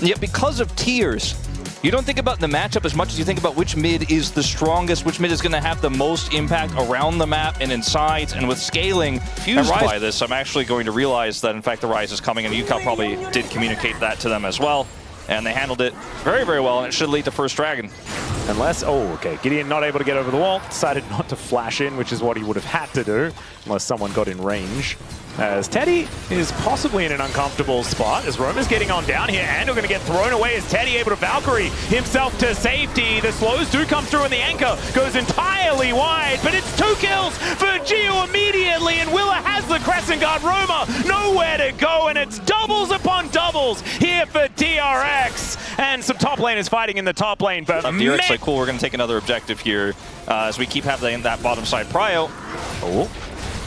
Yet because of tiers, you don't think about the matchup as much as you think about which mid is the strongest, which mid is going to have the most impact around the map and in sides. And with scaling fused by this, I'm actually going to realize that, in fact, the Rise is coming, and UCAL probably did communicate that to them as well. And they handled it very, very well, and it should lead to first Dragon. Unless, oh, okay, Gideon not able to get over the wall, decided not to flash in, which is what he would have had to do, unless someone got in range. As Teddy is possibly in an uncomfortable spot, as Roma's getting on down here, and we're going to get thrown away as Teddy able to Valkyrie himself to safety. The slows do come through, and the anchor goes entirely wide, but it's 2 kills for Gio immediately, and Willa has the Crescent Guard. Roma nowhere to go, and it's doubles upon doubles here for DRX, and some top laners fighting in the top lane, but DRX like, cool, we're going to take another objective here as we keep having that bottom side prio. Oh.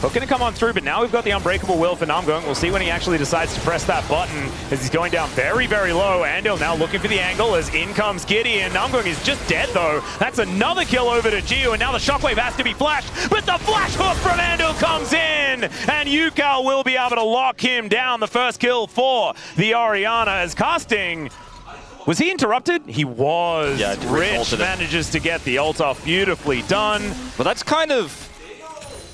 Hook going to come on through, but now we've got the unbreakable will for Namgung. We'll see when he actually decides to press that button as he's going down very, very low. Andil now looking for the angle as in comes Gideon. Namgung is just dead, though. That's another kill over to Gio, and now the shockwave has to be flashed, but the flash hook from Andil comes in, and UCAL will be able to lock him down. The first kill for the Orianna as casting. Was he interrupted? He was. Yeah, Rich manages to get the ult off. Beautifully done. But that's kind of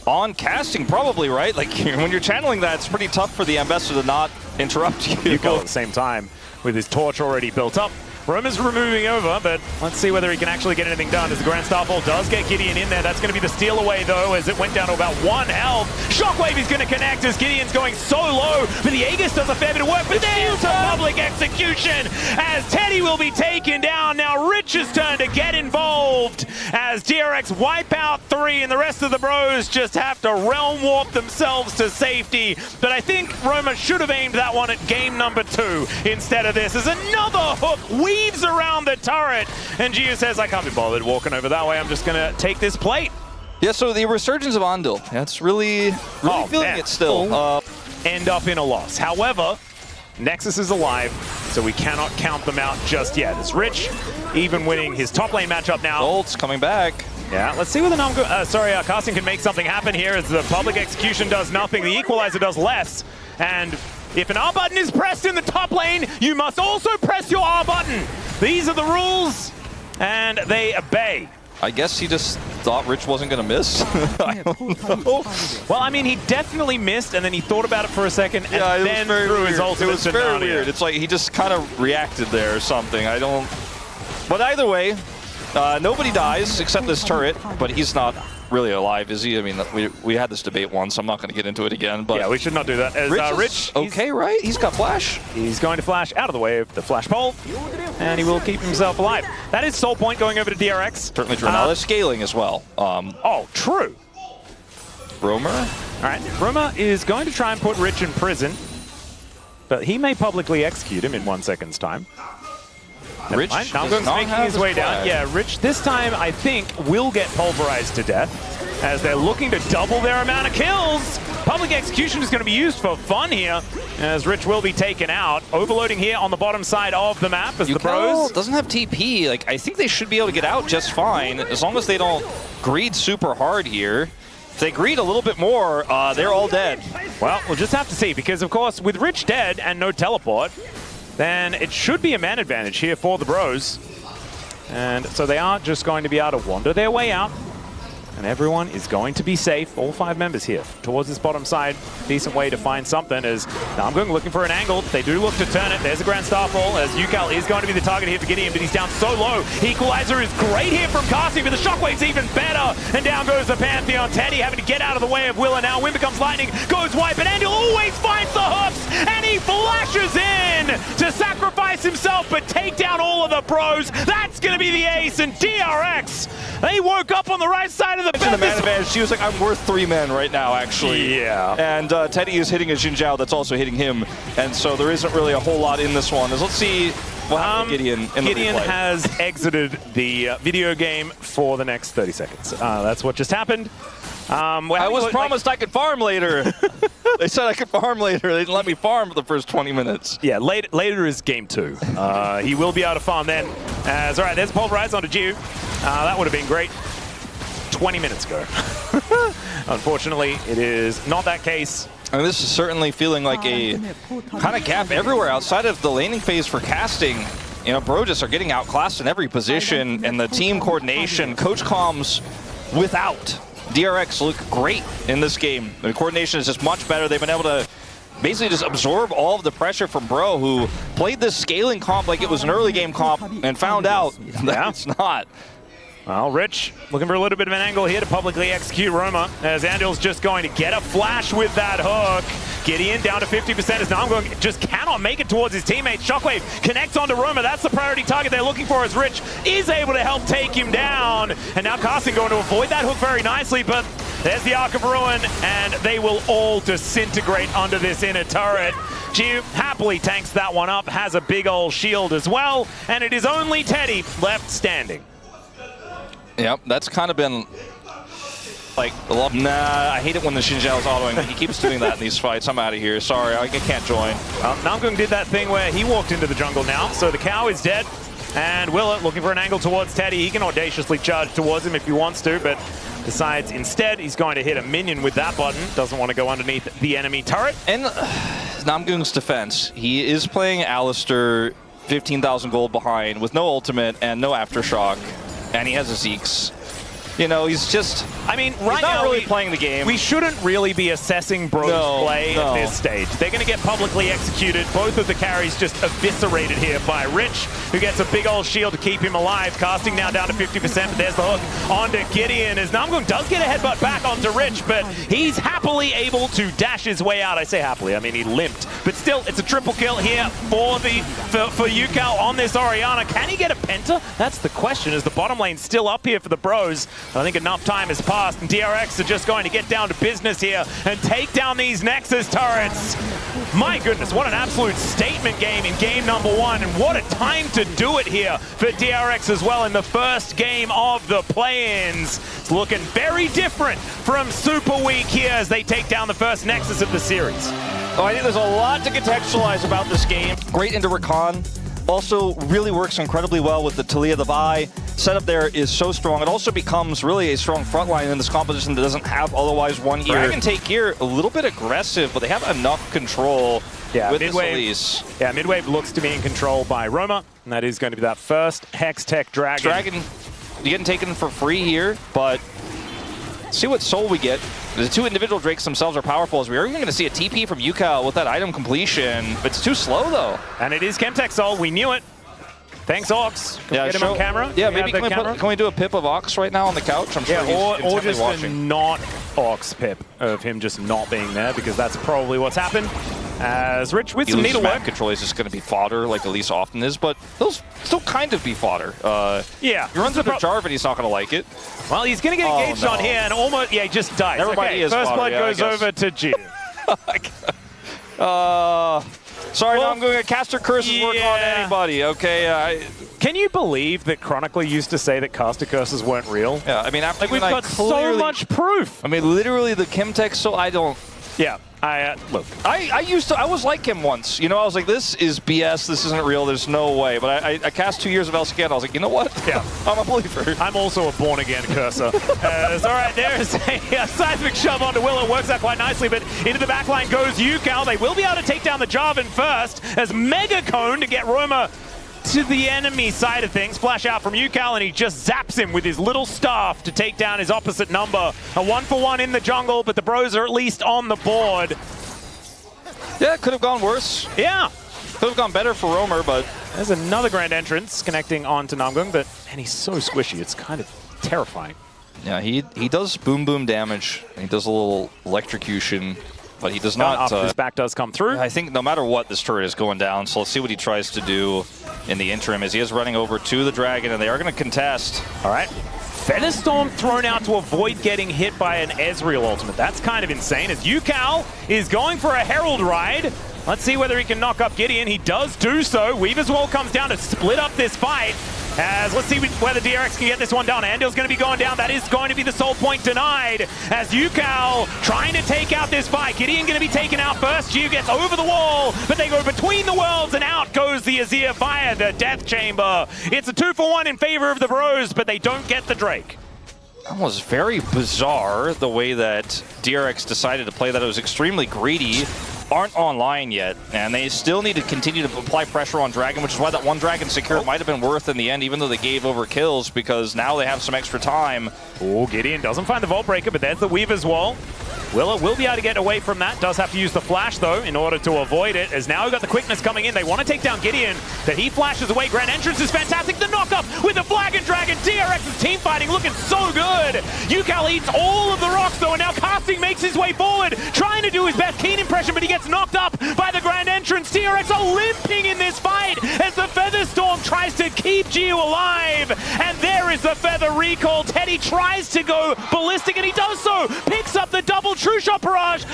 on casting, probably, right? Like, when you're channeling that, it's pretty tough for the ambassador to not interrupt you. You go at the same time with his torch already built up. Roma's removing over, but let's see whether he can actually get anything done as the Grand Starfall does get Gideon in there. That's going to be the steal away, though, as it went down to about 1 health. Shockwave is going to connect as Gideon's going so low, but the Aegis does a fair bit of work, but there's a public execution as Teddy will be taken down. Now Rich's turn to get involved as DRX wipe out 3, and the rest of the bros just have to realm warp themselves to safety. But I think Roma should have aimed that one at game number 2 instead of this, as another hook weaves around the turret, and Gio says, I can't be bothered walking over that way, I'm just gonna take this plate. Yeah, so the resurgence of Andil, that's really feeling it still. End up in a loss. However, Nexus is alive, so we cannot count them out just yet. As Rich, even winning his top lane matchup now. Ult's coming back. Yeah, let's see whether casting can make something happen here as the public execution does nothing, the equalizer does less, and if an R button is pressed in the top lane, you must also press your R button. These are the rules, and they obey. I guess he just thought Rich wasn't going to miss. I don't know. Well, I mean, he definitely missed, and then he thought about it for a second, and then threw his ultimate. It was very weird. It's like he just kind of reacted there or something. I don't... But either way, nobody dies except this turret, but he's not really alive, is he? I mean, we had this debate once. I'm not going to get into it again. But yeah, we should not do that. As Rich, okay, right? He's got flash. He's going to flash out of the way of the flash pole, and he will keep himself alive. That is Soul Point going over to DRX. Certainly true. Now there's scaling as well. Oh, true. Romer? All right, Romer is going to try and put Rich in prison, but he may publicly execute him in 1 second's time. Rich Namgung's making his way down. Yeah, Rich this time, I think, will get pulverized to death as they're looking to double their amount of kills. Public execution is going to be used for fun here as Rich will be taken out. Overloading here on the bottom side of the map as the pros. Doesn't have TP. Like, I think they should be able to get out just fine as long as they don't greed super hard here. If they greed a little bit more, they're all dead. Well, we'll just have to see because, of course, with Rich dead and no teleport, then it should be a man advantage here for the bros. And so they are just going to be able to wander their way out. And everyone is going to be safe. All 5 members here towards this bottom side. Decent way to find something as Namgung looking for an angle. They do look to turn it. There's a Grand Starfall as UCAL is going to be the target here for Gideon, but he's down so low. Equalizer is great here from casting, but the shockwave's even better. And down goes the Pantheon. Teddy having to get out of the way of Willa now. Wind becomes lightning, goes white, but Andil always finds the hooks, and he flashes in to sacrifice himself, but take down all of the pros. That's going to be the ace, and DRX, they woke up on the right side of the the man advantage. She was like, I'm worth 3 men right now, actually. Yeah. And Teddy is hitting a Xin Zhao that's also hitting him. And so there isn't really a whole lot in this one. Let's see what happened to Gideon in the Gideon replay. has exited the video game for the next 30 seconds. That's what just happened. I was promised I could farm later. They said I could farm later. They didn't let me farm for the first 20 minutes. Yeah, later is game 2. He will be able to farm then. All right, there's Pulverize onto Jiu. That would have been great 20 minutes ago. Unfortunately, it is not that case. I mean, this is certainly feeling like a kind of gap everywhere outside of the laning phase for casting. You know, Bro just are getting outclassed in every position, and the team coordination, coach comms without DRX look great in this game. The coordination is just much better. They've been able to basically just absorb all of the pressure from Bro, who played this scaling comp like it was an early game comp and found out that it's not. Well, Rich looking for a little bit of an angle here to publicly execute Roma, as Andil's just going to get a flash with that hook. Gideon down to 50% as Namgung just cannot make it towards his teammate. Shockwave connects onto Roma. That's the priority target they're looking for, as Rich is able to help take him down. And now Carson going to avoid that hook very nicely, but there's the Arc of Ruin, and they will all disintegrate under this inner turret. Giu happily tanks that one up, has a big old shield as well, and it is only Teddy left standing. Yep, that's kind of been like, nah, I hate it when the Xin Zhao's autoing. He keeps doing that in these fights. I'm out of here. Sorry, I can't join. Namgung did that thing where he walked into the jungle now, so the cow is dead. And Willett looking for an angle towards Teddy. He can audaciously charge towards him if he wants to, but decides instead he's going to hit a minion with that button. Doesn't want to go underneath the enemy turret. And Namgung's defense, he is playing Alistair 15,000 gold behind with no ultimate and no aftershock. And he has a Zeke's. You know, he's just, I mean, he's right not now really playing the game. We shouldn't really be assessing Bro's play at this stage. They're going to get publicly executed. Both of the carries just eviscerated here by Rich, who gets a big old shield to keep him alive. Casting now down to 50%, but there's the hook onto Gideon, as Namgung does get a headbutt back onto Rich, but he's happily able to dash his way out. I say happily, I mean he limped. But still, it's a triple kill here for Yukal on this Orianna. Can he get a penta? That's the question, as the bottom lane's still up here for the Bros. I think enough time has passed, and DRX are just going to get down to business here and take down these Nexus turrets. My goodness, what an absolute statement game in game number one, and what a time to do it here for DRX as well in the first game of the play-ins. It's looking very different from Super Week here as they take down the first Nexus of the series. Oh, I think there's a lot to contextualize about this game. Great into Rakan. Also really works incredibly well with the Talia the Vi. Setup there is so strong. It also becomes really a strong front line in this composition that doesn't have otherwise one here. Dragon take here, a little bit aggressive, but they have enough control with this Elise. Yeah, midwave looks to be in control by Roma, and that is going to be that first Hex Tech Dragon. Dragon getting taken for free here, but see what soul we get. The two individual Drakes themselves are powerful, as we are even going to see a TP from Yukal with that item completion. But it's too slow, though. And it is Chemtech Soul. We knew it. Thanks, Ox. Can we get him on camera? Yeah, maybe can we do a pip of Ox right now on the couch? I'm sure or just watching. A not Ox pip of him just not being there, because that's probably what's happened. As Rich with some needlework. Control is just going to be fodder, like Elise often is, but they'll still kind of be fodder. Yeah. He runs into Jarvan, he's not going to like it. Well, he's going to get engaged on here, and almost, he just dies. Everybody is first fodder, blood goes over to G. Sorry, no, I'm going to caster curses work on anybody, okay? Can you believe that Chronically used to say that caster curses weren't real? Yeah, I mean, after we've got so much proof. I mean, literally the Chemtech, so I don't... Yeah. Look, I was like him once. You know, I was like, this is BS. This isn't real. There's no way. But I cast 2 years of LCK, and I was like, you know what? Yeah. I'm a believer. I'm also a born-again cursor. All right, there's a seismic shove onto Willow. Works out quite nicely, but into the backline goes Yukal. They will be able to take down the Jarvan first as Mega Cone to get Roma to the enemy side of things. Flash out from Yukal, and he just zaps him with his little staff to take down his opposite number. A 1-for-1 in the jungle, but the Bros are at least on the board. Yeah, it could have gone worse. Yeah. Could have gone better for Romer, but... There's another grand entrance connecting onto Namgung, but man, he's so squishy. It's kind of terrifying. Yeah, he does boom damage. And he does a little electrocution. But he does not... His back does come through. I think no matter what, this turret is going down, so let's see what he tries to do in the interim, as he is running over to the Dragon, and they are going to contest. All right. Featherstorm thrown out to avoid getting hit by an Ezreal ultimate. That's kind of insane, as Yukal is going for a Herald ride. Let's see whether he can knock up Gideon. He does do so. Weaver's Wall comes down to split up this fight. As let's see whether DRX can get this one down. Andil's going to be going down. That is going to be the soul point denied. As Yukal trying to take out this fight. Gideon going to be taken out first. Giu gets over the wall, but they go between the worlds, and out goes the Azir via the Death Chamber. It's a 2-for-1 in favor of the Bros, but they don't get the Drake. That was very bizarre, the way that DRX decided to play that. It was extremely greedy. Aren't online yet, and they still need to continue to apply pressure on Dragon, which is why that one Dragon secure might have been worth in the end, even though they gave over kills, because now they have some extra time. Oh, Gideon doesn't find the Vault Breaker, but there's the Weaver's Wall. Willa will be able to get away from that. Does have to use the flash, though, in order to avoid it, as now we've got the quickness coming in. They want to take down Gideon, but he flashes away. Grand Entrance is fantastic. The knock-up with the Flag and Dragon. DRX's team fighting looking so good. Yukal eats all of the rocks, though, and now Casting makes his way forward, trying to do his best Keen impression, but he gets knocked up by the Grand Entrance. DRX are limping in this fight as the Feather Storm tries to keep Gio alive, and there is the Feather recall. Teddy tries to go ballistic, and he does so. Picks up the double True Shot barrage.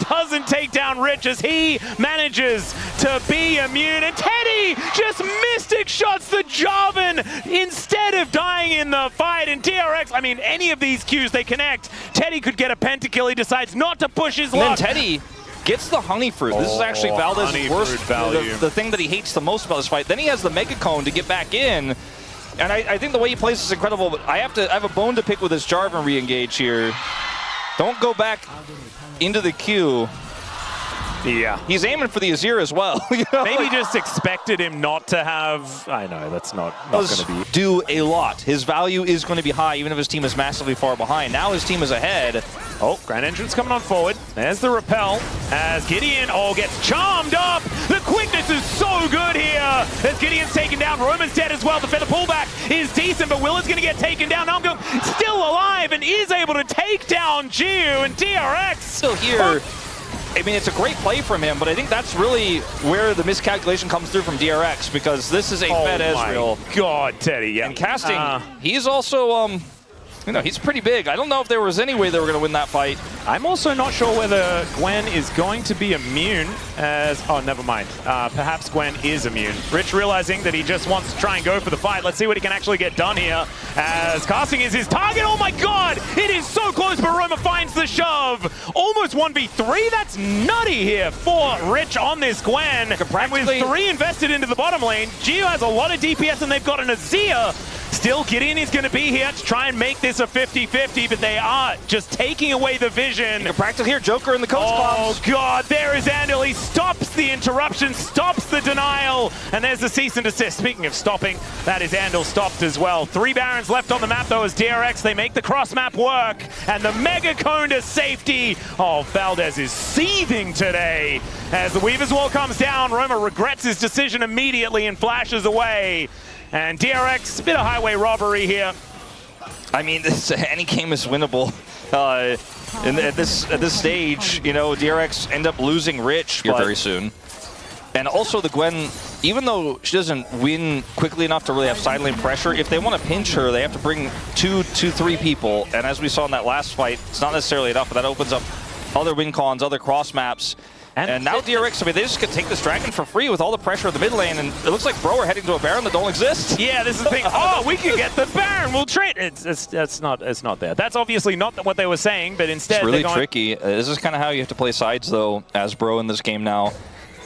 Doesn't take down Rich as he manages to be immune, and Teddy just mystic shots the Jarvan instead of dying in the fight. And DRX, I mean, any of these Qs they connect, Teddy could get a pentakill. He decides not to push his luck. And then Teddy gets the honey fruit. This is actually Valdez's worst, the thing that he hates the most about this fight. Then he has the Mega Cone to get back in. And I think the way he plays is incredible, but I have a bone to pick with this Jarvan re-engage here. Don't go back into the queue. Yeah. He's aiming for the Azir as well. You know? Maybe just expected him not to have... I know, that's not going to be... do a lot. His value is going to be high, even if his team is massively far behind. Now his team is ahead. Oh, Grand Entrance coming on forward. There's the repel as Gideon, gets charmed up. The quickness is so good here as Gideon's taken down. Roman's dead as well. The Feather pullback is decent, but Willa's going to get taken down. Now still alive and is able to take down Gio, and DRX still here. I mean, it's a great play from him, but I think that's really where the miscalculation comes through from DRX, because this is a Fed Ezreal. God, Teddy, yeah. And Casting, he's also, you know, he's pretty big. I don't know if there was any way they were going to win that fight. I'm also not sure whether Gwen is going to be immune as... Oh, never mind. Perhaps Gwen is immune. Rich realizing that he just wants to try and go for the fight. Let's see what he can actually get done here as Casting is his target. Oh my god! It is so close, but Roma finds the shove. Almost 1v3. That's nutty here for Rich on this Gwen. And with 3 invested into the bottom lane, Gio has a lot of DPS and they've got an Azir. Still, Gideon is going to be here to try and make this a 50-50, but they are just taking away the vision. Practical here, Joker in the coach box. Oh god, there is Andal. He stops the interruption, stops the denial, and there's the cease and desist. Speaking of stopping, that is Andal stopped as well. 3 Barons left on the map though as DRX, they make the cross map work, and the Mega Cone to safety. Oh, Valdez is seething today. As the Weaver's Wall comes down, Roma regrets his decision immediately and flashes away. And DRX, a bit of highway robbery here. I mean, any game is winnable. At this stage, you know, DRX end up losing Rich very soon. And also the Gwen, even though she doesn't win quickly enough to really have side lane pressure, if they want to pinch her, they have to bring 3 people. And as we saw in that last fight, it's not necessarily enough, but that opens up other win cons, other cross maps. And now DRX, I mean, they just could take this Dragon for free with all the pressure of the mid lane, and it looks like Bro are heading to a Baron that don't exist. Yeah, this is the thing. Oh, we could get the Baron. We'll trade. It's not there. That's obviously not what they were saying, but instead it's really tricky. This is kind of how you have to play sides, though, as Bro in this game now.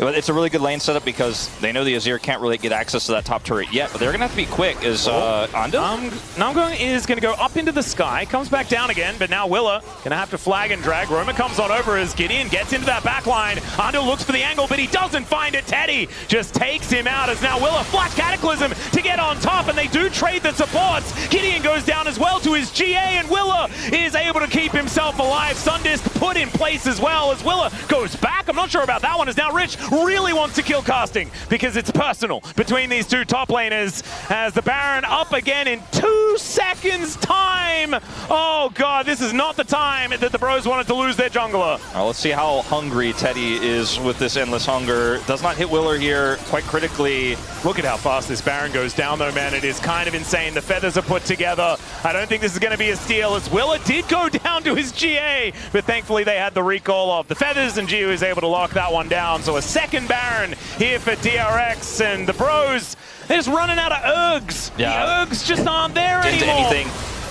It's a really good lane setup because they know the Azir can't really get access to that top turret yet, but they're going to have to be quick. Is Andal? Namgung is going to go up into the sky, comes back down again, but now Willa going to have to flag and drag. Roma comes on over as Gideon gets into that back line. Andal looks for the angle, but he doesn't find it. Teddy just takes him out as now Willa flash Cataclysm to get on top, and they do trade the supports. Gideon goes down as well to his GA, and Willa is able to keep himself alive. Sundisk put in place as well as Willa goes back. I'm not sure about that one, as now Rich really wants to kill Casting because it's personal between these 2 top laners as the Baron up again in 2 seconds time. Oh god, this is not the time that the Bros wanted to lose their jungler. Well, let's see how hungry Teddy is with this Endless Hunger. Does not hit Willer here quite critically. Look at how fast this Baron goes down though, man. It is kind of insane. The feathers are put together. I don't think this is going to be a steal as Willa did go down to his GA, but thankfully they had the recall of the feathers and Gio is able to lock that one down. So a second Baron here for DRX, and the Bros, they're just running out of Urgs. Yeah. The Urgs just aren't there anymore. Anything.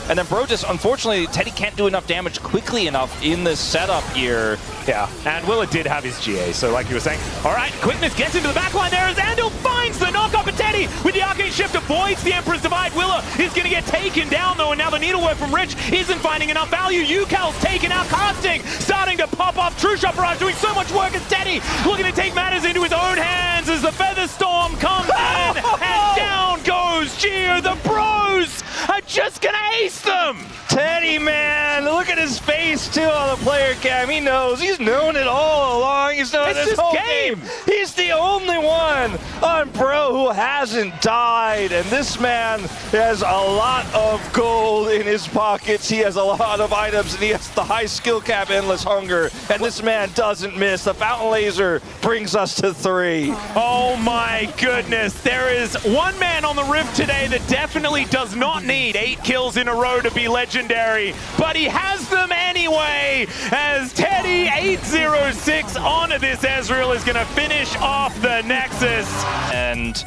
And then Bro just, unfortunately, Teddy can't do enough damage quickly enough in this setup here. Yeah, and Willa did have his GA, so like you were saying. All right, quickness gets into the backline there as Andal finds the knock-up, and Teddy Teddy with the Arcane Shift avoids the Emperor's Divide. Willa is going to get taken down though, and now the needlework from Rich isn't finding enough value. Ucal's taken out, casting, starting to pop off. True Shot Barrage doing so much work as Teddy looking to take matters into his own hands as the Feather Storm comes in, and down goes Geo. The bros are just going to ace them. Teddy, man, look at his face too on the player cam. He knows. He's known it all along. He's known this whole game. He's the only one on Bro who hasn't died. And this man has a lot of gold in his pockets. He has a lot of items, and he has the high skill cap, Endless Hunger. And this man doesn't miss. The Fountain Laser brings us to 3. Oh my goodness. There is one man on the Rift today that definitely does not need 8 kills in a row to be legendary, but he has them anyway, as Teddy 806 on this Ezreal is going to finish off the Nexus. And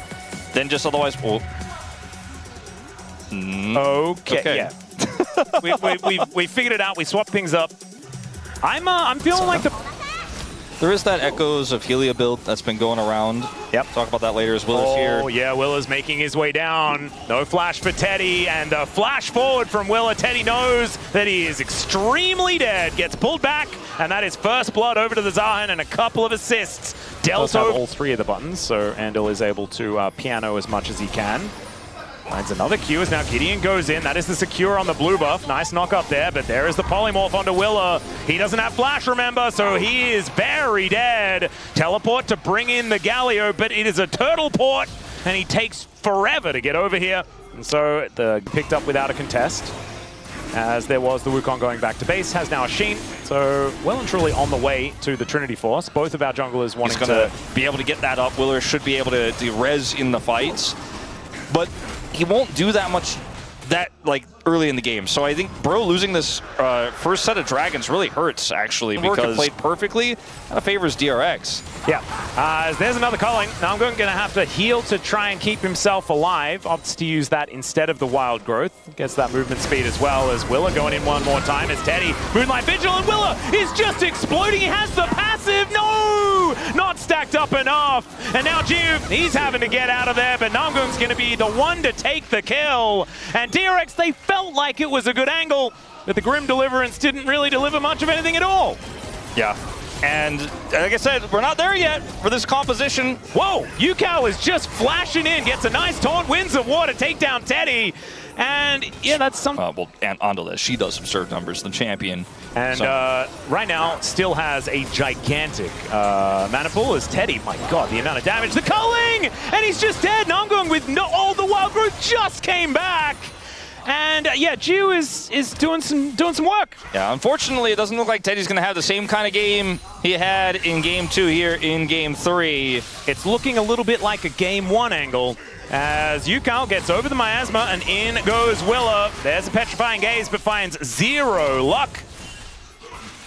then just otherwise... Oh. Okay. Yeah. we figured it out. We swapped things up. I'm feeling like the... There is that Echoes of Helia build that's been going around. Yep. Talk about that later as Willa's here. Oh, yeah, Willa's making his way down. No flash for Teddy, and the flash forward from Willa. Teddy knows that he is extremely dead. Gets pulled back, and that is first blood over to the Zahan and a couple of assists. Dealt over all 3 of the buttons, so Andal is able to piano as much as he can. Finds another Q as now Gideon goes in. That is the secure on the blue buff. Nice knock up there, but there is the polymorph onto Willa. He doesn't have flash, remember, so he is very dead. Teleport to bring in the Galio, but it is a turtle port, and he takes forever to get over here. And so the picked up without a contest, as there was the Wukong going back to base, has now a Sheen. So well and truly on the way to the Trinity Force. Both of our junglers wanting to be able to get that up. Willa should be able to res in the fights, but he won't do that much early in the game. So I think Bro losing this first set of dragons really hurts, actually, because played perfectly. Kind of favors DRX. Yeah. There's another calling. Now I'm going to have to heal to try and keep himself alive. Opts to use that instead of the wild growth. Gets that movement speed as well, as Willa going in one more time as Teddy. Moonlight Vigil, and Willa is just exploding. He has the passive. No! Not stacked up enough. And now Geo, he's having to get out of there, but Namgung's going to be the one to take the kill. And DRX, they felt like it was a good angle, but the Grim Deliverance didn't really deliver much of anything at all. Yeah. And like I said, we're not there yet for this composition. Whoa! Ucal is just flashing in, gets a nice taunt, wins the war to take down Teddy. And yeah, that's some... well, and onto this, she does some serve numbers, the champion. And right now, still has a gigantic mana pool as Teddy. My God, the amount of damage. The culling! And he's just dead. Namgung with all the wild growth just came back. And yeah, Geo is doing some work. Yeah, unfortunately, it doesn't look like Teddy's going to have the same kind of game he had in Game 2 here in Game 3. It's looking a little bit like a Game 1 angle, as Ucal gets over the miasma, and in goes Willa. There's a petrifying gaze, but finds 0 luck.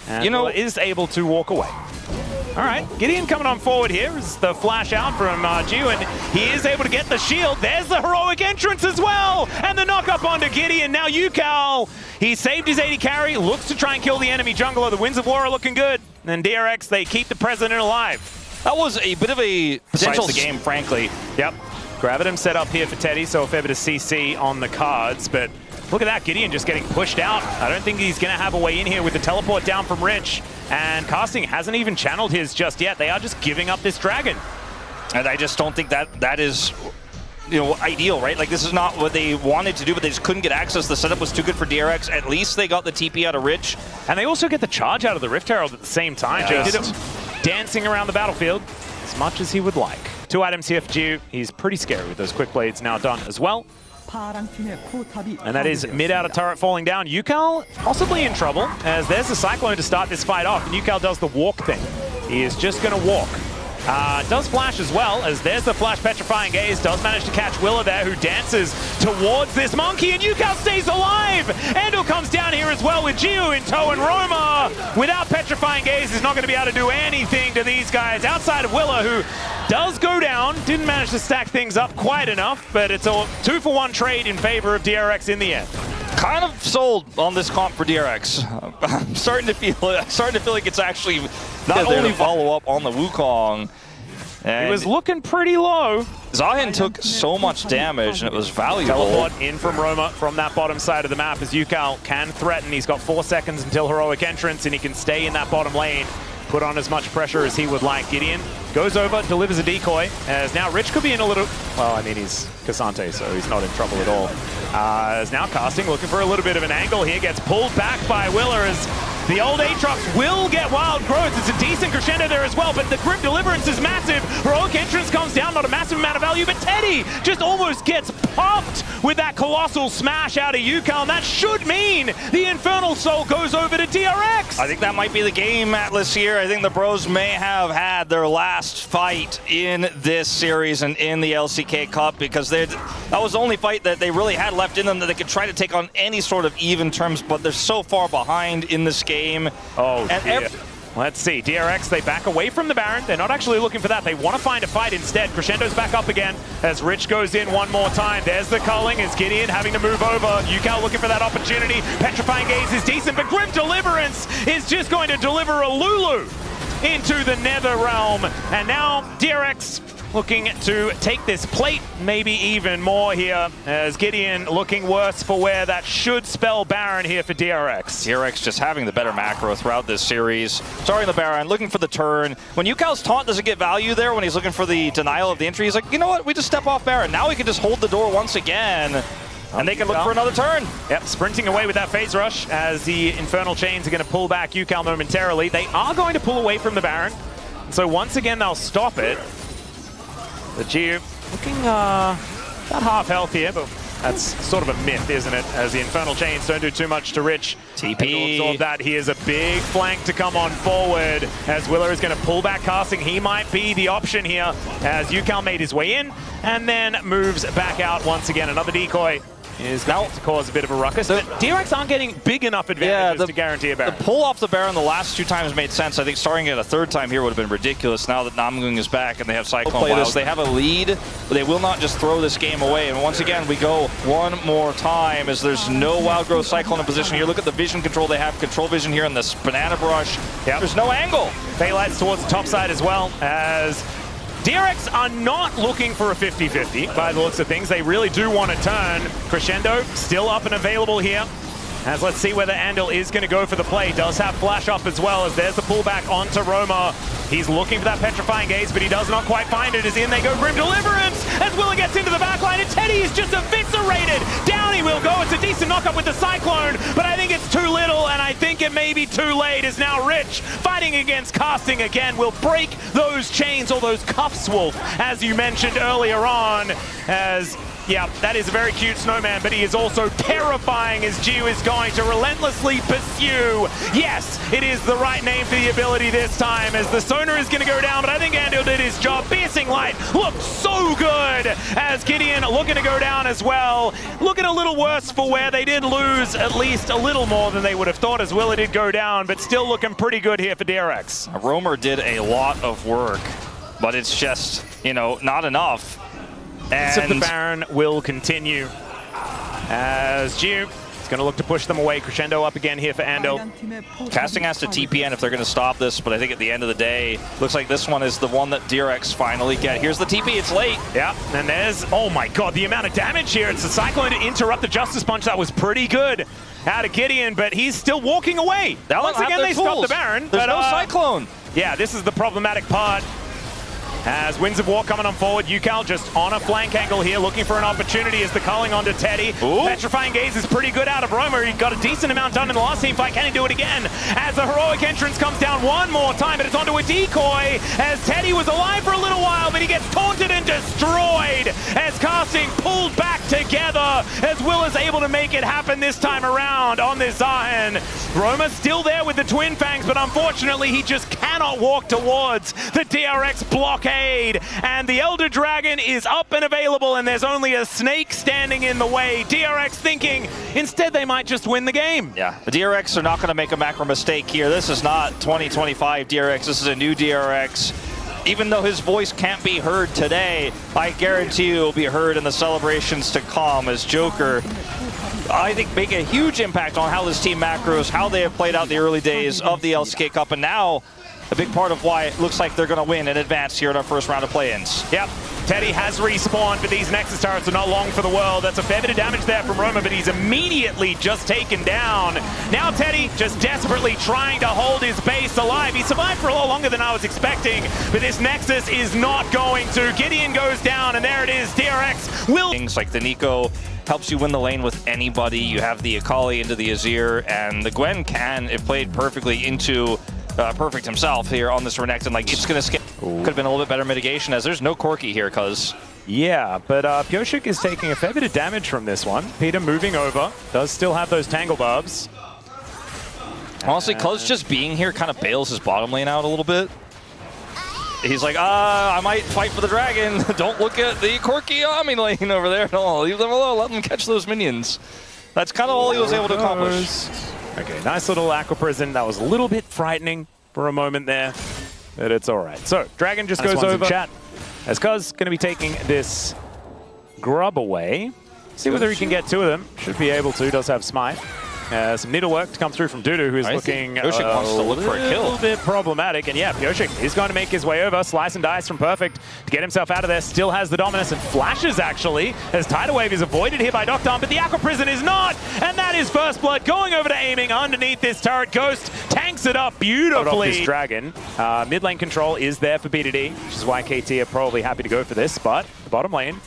And Willa is able to walk away. All right, Gideon coming on forward here is the flash out from Geo, and he is able to get the shield. There's the heroic entrance as well, and the knock up onto Gideon. Now Ucal, he saved his 80 carry, looks to try and kill the enemy jungler. The Winds of War are looking good, and DRX, they keep the president alive. That was a bit of a potential game, frankly. Yep, Gravitum set up here for Teddy, so a fair bit of CC on the cards, but look at that, Gideon just getting pushed out. I don't think he's going to have a way in here with the teleport down from Rich. And Casting hasn't even channeled his just yet. They are just giving up this dragon. And I just don't think that is, ideal, right? Like, this is not what they wanted to do, but they just couldn't get access. The setup was too good for DRX. At least they got the TP out of Rich. And they also get the charge out of the Rift Herald at the same time. Just dancing around the battlefield as much as he would like. 2 items here for Geo. He's pretty scary with those quick blades now done as well. And that is mid outer turret falling down. Ucal possibly in trouble, as there's the Cyclone to start this fight off, and Ucal does the walk thing. He is just going to walk. Does flash as well, as there's the flash petrifying gaze. Does manage to catch Willa there, who dances towards this monkey, and Ucal stays alive. Andal comes down here as well with Geo in tow, and Roma, without petrifying gaze, is not going to be able to do anything to these guys outside of Willa, who does go down. Didn't manage to stack things up quite enough, but it's a 2-for-1 trade in favor of DRX in the end. Kind of sold on this comp for DRX. I'm starting to feel like it's actually not only follow up on the Wukong. And he was looking pretty low. Zahin took so much damage, and it was valuable. Teleport in from Roma from that bottom side of the map as Yukal can threaten. He's got 4 seconds until heroic entrance, and he can stay in that bottom lane, put on as much pressure as he would like. Gideon goes over, delivers a decoy, as now Rich could be in a little... Well, I mean, he's Cassante, so he's not in trouble at all. As now casting, looking for a little bit of an angle here, gets pulled back by Willer as the old Aatrox will get wild growth. It's a decent crescendo there as well, but the Grim Deliverance is massive. Heroic entrance comes down, not a massive amount of value, but Teddy just almost gets popped with that colossal smash out of Yukal, and that should mean the Infernal Soul goes over to DRX. I think that might be the game, Atlas, here. I think the Bros may have had their last fight in this series and in the LCK Cup, because that was the only fight that they really had left in them that they could try to take on any sort of even terms, but they're so far behind in this game. Oh, and let's see. DRX, they back away from the Baron. They're not actually looking for that. They want to find a fight instead. Crescendo's back up again as Rich goes in one more time. There's the culling as Gideon having to move over. Yukal looking for that opportunity. Petrifying Gaze is decent, but Grim Deliverance is just going to deliver a Lulu into the Nether Realm. And now DRX looking to take this plate, maybe even more here, as Gideon looking worse for wear. That should spell Baron here for DRX. DRX just having the better macro throughout this series. Starting the Baron, looking for the turn. When Yukal's taunt doesn't get value there, when he's looking for the denial of the entry, he's like, you know what, we just step off Baron. Now we can just hold the door once again, and they can look for another turn. Yep, sprinting away with that phase rush as the Infernal Chains are going to pull back Yukal momentarily. They are going to pull away from the Baron, so once again they'll stop it. The Geo looking about half health here, but that's sort of a myth, isn't it? As the Infernal Chains don't do too much to Rich. TP. Absorb that. He is a big flank to come on forward as Willer is going to pull back casting. He might be the option here as Yukal made his way in and then moves back out once again. Another decoy is going to cause a bit of a ruckus, but DRX aren't getting big enough advantages to guarantee a Baron. The pull off the Baron the last 2 times made sense. I think starting it a 3rd time here would have been ridiculous now that Namgung is back and they have Cyclone Wild. They have a lead, but they will not just throw this game away. And once again, we go one more time as there's no Wild Growth Cyclone in position here. Look at the vision control. They have control vision here in this Banana Brush. Yep. There's no angle. Phaelites towards the top side as well as DRX are not looking for a 50-50 by the looks of things. They really do want to turn. Crescendo still up and available here. As let's see whether Andal is going to go for the play. Does have flash up as well as there's the pullback onto Roma. He's looking for that Petrifying Gaze, but he does not quite find it. As in they go Grim Deliverance as Willer gets into the backline and Teddy is just eviscerated. Down he will go. It's a decent knockup with the Cyclone, but I think it's too little and I think it may be too late as now Rich fighting against casting again will break those chains or those cuffs, Wolf, as you mentioned earlier on. As yeah, that is a very cute snowman, but he is also terrifying as Geo is going to relentlessly pursue. Yes, it is the right name for the ability this time as the sonar is going to go down, but I think Andal did his job. Piercing Light looked so good as Gideon looking to go down as well. Looking a little worse for where they did lose at least a little more than they would have thought as Willer did go down, but still looking pretty good here for DRX. Romer did a lot of work, but it's just, you know, not enough. And the Baron will continue as Geo is going to look to push them away. Crescendo up again here for Andal. Casting has to TPN if they're going to stop this, but I think at the end of the day, looks like this one is the one that DRX finally get. Here's the TP, it's late. Yeah, and there's, oh my god, the amount of damage here. It's the Cyclone to interrupt the Justice Punch. That was pretty good out of Gideon, but he's still walking away. Once again, they stop the Baron. There's no Cyclone. Yeah, this is the problematic part. As Winds of War coming on forward, Yukal just on a flank angle here, looking for an opportunity as the culling onto Teddy. Ooh. Petrifying Gaze is pretty good out of Roma. He got a decent amount done in the last team fight. Can he do it again? As the heroic entrance comes down one more time, but it's onto a decoy as Teddy was alive for a little while, but he gets taunted and destroyed as casting pulled back together as Will is able to make it happen this time around on this Zahin. Roma still there with the Twin Fangs, but unfortunately he just cannot walk towards the DRX blockade. And the Elder Dragon is up and available, and there's only a snake standing in the way. DRX thinking instead they might just win the game. Yeah, the DRX are not going to make a macro mistake here. This is not 2025 DRX. This is a new DRX. Even though his voice can't be heard today, I guarantee you it will be heard in the celebrations to come as Joker, I think, make a huge impact on how this team macros, how they have played out the early days of the LCK Cup, and now a big part of why it looks like they're going to win and advance here in our first round of play-ins. Yep. Teddy has respawned, but these Nexus turrets are not long for the world. That's a fair bit of damage there from Roma, but he's immediately just taken down. Now Teddy just desperately trying to hold his base alive. He survived for a lot longer than I was expecting, but this Nexus is not going to. Gideon goes down, and there it is. DRX will... Things like the Nico helps you win the lane with anybody. You have the Akali into the Azir, and the Gwen can, if played perfectly, into Perfect himself here on this Renekton. Like, it's going to skip. Could have been a little bit better mitigation, as there's no Corki here, cuz. Yeah, but Pyoshik is taking a fair bit of damage from this one. Peter moving over, does still have those tangle buffs. Honestly, cuz just being here kind of bails his bottom lane out a little bit. He's like, I might fight for the dragon. Don't look at the Corki Ami lane over there. No, leave them alone. Let them catch those minions. That's kind of all he was able to accomplish. Okay, nice little Aqua Prison. That was a little bit frightening for a moment there, but it's all right. So, Dragon just goes over. Chat. As Cuz going to be taking this grub away. See whether he can get two of them. Should be able to. Does have Smite. Some needlework to come through from Dudu, who is looking Pyoshik wants to look for a kill. A little bit problematic. And yeah, Pyoshik is going to make his way over. Slice and dice from Perfect to get himself out of there. Still has the dominance and flashes, actually, as Tidal Wave is avoided here by Doctor, but the Aqua Prison is not. And that is First Blood going over to aiming underneath this turret. Ghost tanks it up beautifully. This Dragon. Mid lane control is there for BDD, which is why KT are probably happy to go for this. But the bottom lane,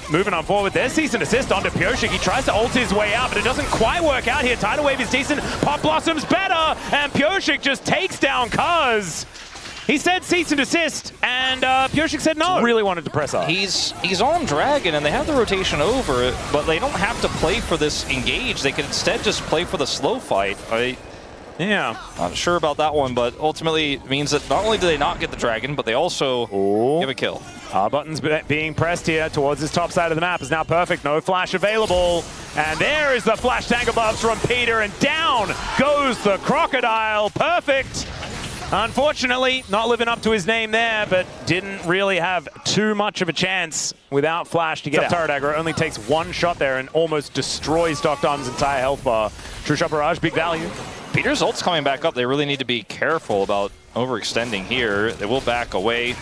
moving on forward, there's cease and assist onto Pyoshik. He tries to ult his way out, but it doesn't quite work out here. Tidal Wave is decent. Pop Blossom's better, and Pyoshik just takes down Cuz. He said cease and desist, and Pyoshik said no. Really wanted to press up. He's on Dragon, and they have the rotation over, but they don't have to play for this engage. They can instead just play for the slow fight. Yeah. Not sure about that one, but ultimately it means that not only do they not get the Dragon, but they also give a kill. Buttons being pressed here towards this top side of the map is now Perfect. No flash available. And there is the flash tangle buffs from Peter, and down goes the Crocodile. Perfect. Unfortunately, not living up to his name there, but didn't really have too much of a chance without flash to get up turret aggro. Only takes one shot there and almost destroys Doctom's entire health bar. True Shot Barrage, big value. Peter's ult's coming back up. They really need to be careful about overextending here. They will back away.